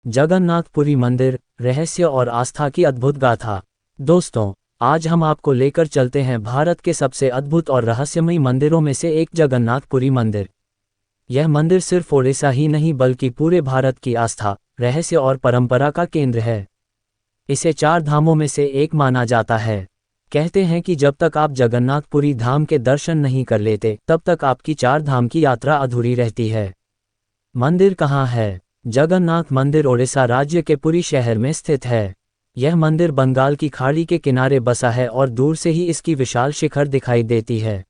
जगन्नाथपुरी मंदिर, रहस्य और आस्था की अद्भुत गाथा। दोस्तों, आज हम आपको लेकर चलते हैं भारत के सबसे अद्भुत और रहस्यमयी मंदिरों में से एक जगन्नाथपुरी मंदिर। यह मंदिर सिर्फ ओडिशा ही नहीं बल्कि पूरे भारत की आस्था, रहस्य और परंपरा का केंद्र है। इसे 4 धामों में से एक माना जाता है। कहते हैं कि जब तक आप जगन्नाथपुरी धाम के दर्शन नहीं कर लेते तब तक आपकी 4 धाम की यात्रा अधूरी रहती है। मंदिर कहाँ है? जगन्नाथ मंदिर ओडिशा राज्य के पुरी शहर में स्थित है। यह मंदिर बंगाल की खाड़ी के किनारे बसा है और दूर से ही इसकी विशाल शिखर दिखाई देती है।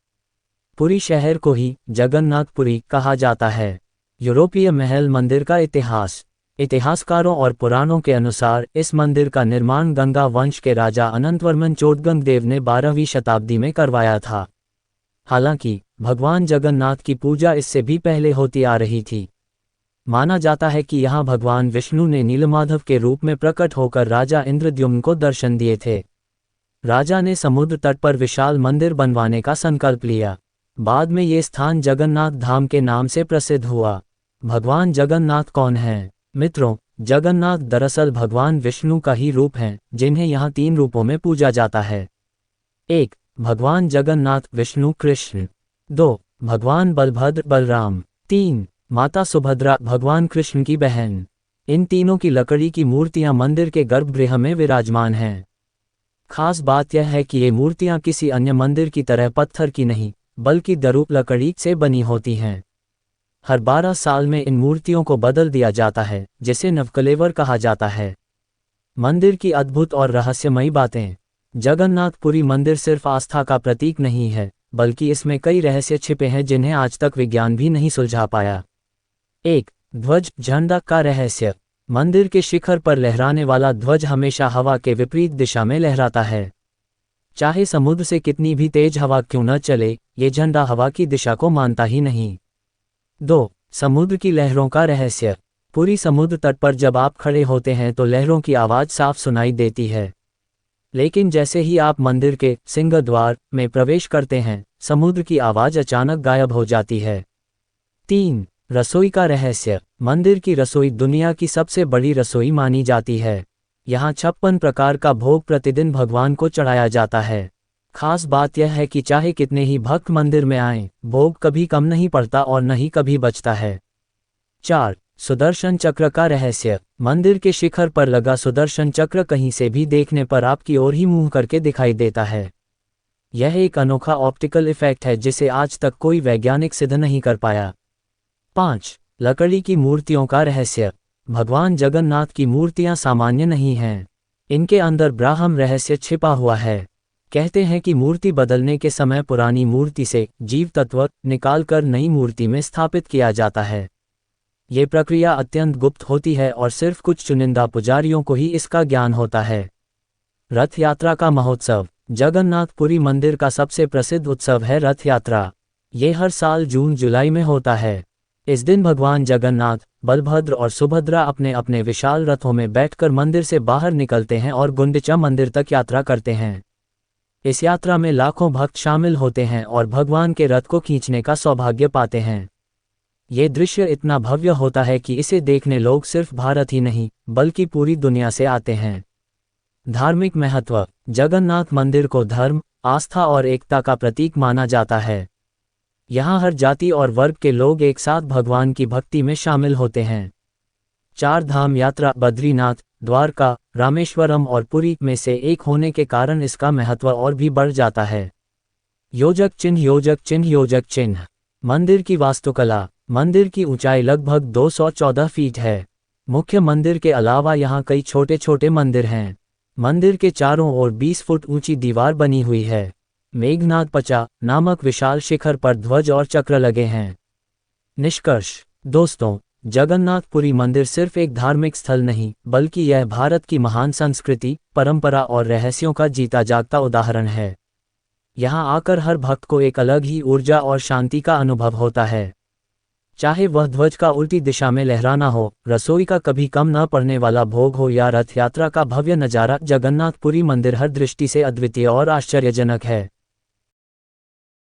पुरी शहर को ही जगन्नाथपुरी कहा जाता है। यूरोपीय महल मंदिर का इतिहास। इतिहासकारों और पुराणों के अनुसार इस मंदिर का निर्माण गंगा वंश के राजा अनंतवर्मन चोडगंग ने 12वीं शताब्दी में करवाया था। हालांकि भगवान जगन्नाथ की पूजा इससे भी पहले होती आ रही थी। माना जाता है कि यहाँ भगवान विष्णु ने नीलमाधव के रूप में प्रकट होकर राजा इंद्रद्युम्न को दर्शन दिए थे। राजा ने समुद्र तट पर विशाल मंदिर बनवाने का संकल्प लिया। बाद में ये स्थान जगन्नाथ धाम के नाम से प्रसिद्ध हुआ। भगवान जगन्नाथ कौन हैं? मित्रों, जगन्नाथ दरअसल भगवान विष्णु का ही रूप हैं, जिन्हें यहाँ 3 रूपों में पूजा जाता है। 1. भगवान जगन्नाथ विष्णु कृष्ण। 2. भगवान बलभद्र बलराम। 3. माता सुभद्रा भगवान कृष्ण की बहन। इन तीनों की लकड़ी की मूर्तियां मंदिर के गर्भगृह में विराजमान हैं। खास बात यह है कि ये मूर्तियां किसी अन्य मंदिर की तरह पत्थर की नहीं बल्कि दरूप लकड़ी से बनी होती हैं। हर 12 साल में इन मूर्तियों को बदल दिया जाता है, जिसे नवकलेवर कहा जाता है। मंदिर की अद्भुत और रहस्यमयी बातें। जगन्नाथपुरी मंदिर सिर्फ आस्था का प्रतीक नहीं है बल्कि इसमें कई रहस्य छिपे हैं जिन्हें आज तक विज्ञान भी नहीं सुलझा पाया। 1. ध्वज झंडा का रहस्य। मंदिर के शिखर पर लहराने वाला ध्वज हमेशा हवा के विपरीत दिशा में लहराता है। चाहे समुद्र से कितनी भी तेज हवा क्यों न चले, ये झंडा हवा की दिशा को मानता ही नहीं। 2. समुद्र की लहरों का रहस्य। पूरी समुद्र तट पर जब आप खड़े होते हैं तो लहरों की आवाज़ साफ सुनाई देती है, लेकिन जैसे ही आप मंदिर के सिंहद्वार में प्रवेश करते हैं, समुद्र की आवाज़ अचानक गायब हो जाती है। 3. रसोई का रहस्य। मंदिर की रसोई दुनिया की सबसे बड़ी रसोई मानी जाती है। यहाँ 56 प्रकार का भोग प्रतिदिन भगवान को चढ़ाया जाता है। खास बात यह है कि चाहे कितने ही भक्त मंदिर में आएं, भोग कभी कम नहीं पड़ता और न ही कभी बचता है। 4. सुदर्शन चक्र का रहस्य। मंदिर के शिखर पर लगा सुदर्शन चक्र कहीं से भी देखने पर आपकी ओर ही मुंह करके दिखाई देता है। यह एक अनोखा ऑप्टिकल इफेक्ट है जिसे आज तक कोई वैज्ञानिक सिद्ध नहीं कर पाया। 5. लकड़ी की मूर्तियों का रहस्य। भगवान जगन्नाथ की मूर्तियां सामान्य नहीं हैं। इनके अंदर ब्राह्म रहस्य छिपा हुआ है। कहते हैं कि मूर्ति बदलने के समय पुरानी मूर्ति से जीव तत्व निकालकर नई मूर्ति में स्थापित किया जाता है। ये प्रक्रिया अत्यंत गुप्त होती है और सिर्फ कुछ चुनिंदा पुजारियों को ही इसका ज्ञान होता है। रथ यात्रा का महोत्सव। जगन्नाथपुरी मंदिर का सबसे प्रसिद्ध उत्सव है रथ यात्रा। ये हर साल जून जुलाई में होता है। इस दिन भगवान जगन्नाथ, बलभद्र और सुभद्रा अपने अपने विशाल रथों में बैठकर मंदिर से बाहर निकलते हैं और गुंडिचा मंदिर तक यात्रा करते हैं। इस यात्रा में लाखों भक्त शामिल होते हैं और भगवान के रथ को खींचने का सौभाग्य पाते हैं। ये दृश्य इतना भव्य होता है कि इसे देखने लोग सिर्फ भारत ही नहीं बल्कि पूरी दुनिया से आते हैं। धार्मिक महत्व। जगन्नाथ मंदिर को धर्म, आस्था और एकता का प्रतीक माना जाता है। यहाँ हर जाति और वर्ग के लोग एक साथ भगवान की भक्ति में शामिल होते हैं। 4 धाम यात्रा बद्रीनाथ, द्वारका, रामेश्वरम और पुरी में से एक होने के कारण इसका महत्व और भी बढ़ जाता है। योजक चिन्ह योजक चिन्ह योजक चिन्ह। मंदिर की वास्तुकला। मंदिर की ऊंचाई लगभग 214 फीट है। मुख्य मंदिर के अलावा यहाँ कई छोटे छोटे मंदिर हैं। मंदिर के चारों ओर 20 फुट ऊंची दीवार बनी हुई है। मेघनाथ पचा नामक विशाल शिखर पर ध्वज और चक्र लगे हैं। निष्कर्ष। दोस्तों, जगन्नाथपुरी मंदिर सिर्फ एक धार्मिक स्थल नहीं बल्कि यह भारत की महान संस्कृति, परंपरा और रहस्यों का जीता जागता उदाहरण है। यहाँ आकर हर भक्त को एक अलग ही ऊर्जा और शांति का अनुभव होता है। चाहे वह ध्वज का उल्टी दिशा में लहराना हो, रसोई का कभी कम न पड़ने वाला भोग हो या रथ यात्रा का भव्य नज़ारा, जगन्नाथपुरी मंदिर हर दृष्टि से अद्वितीय और आश्चर्यजनक है।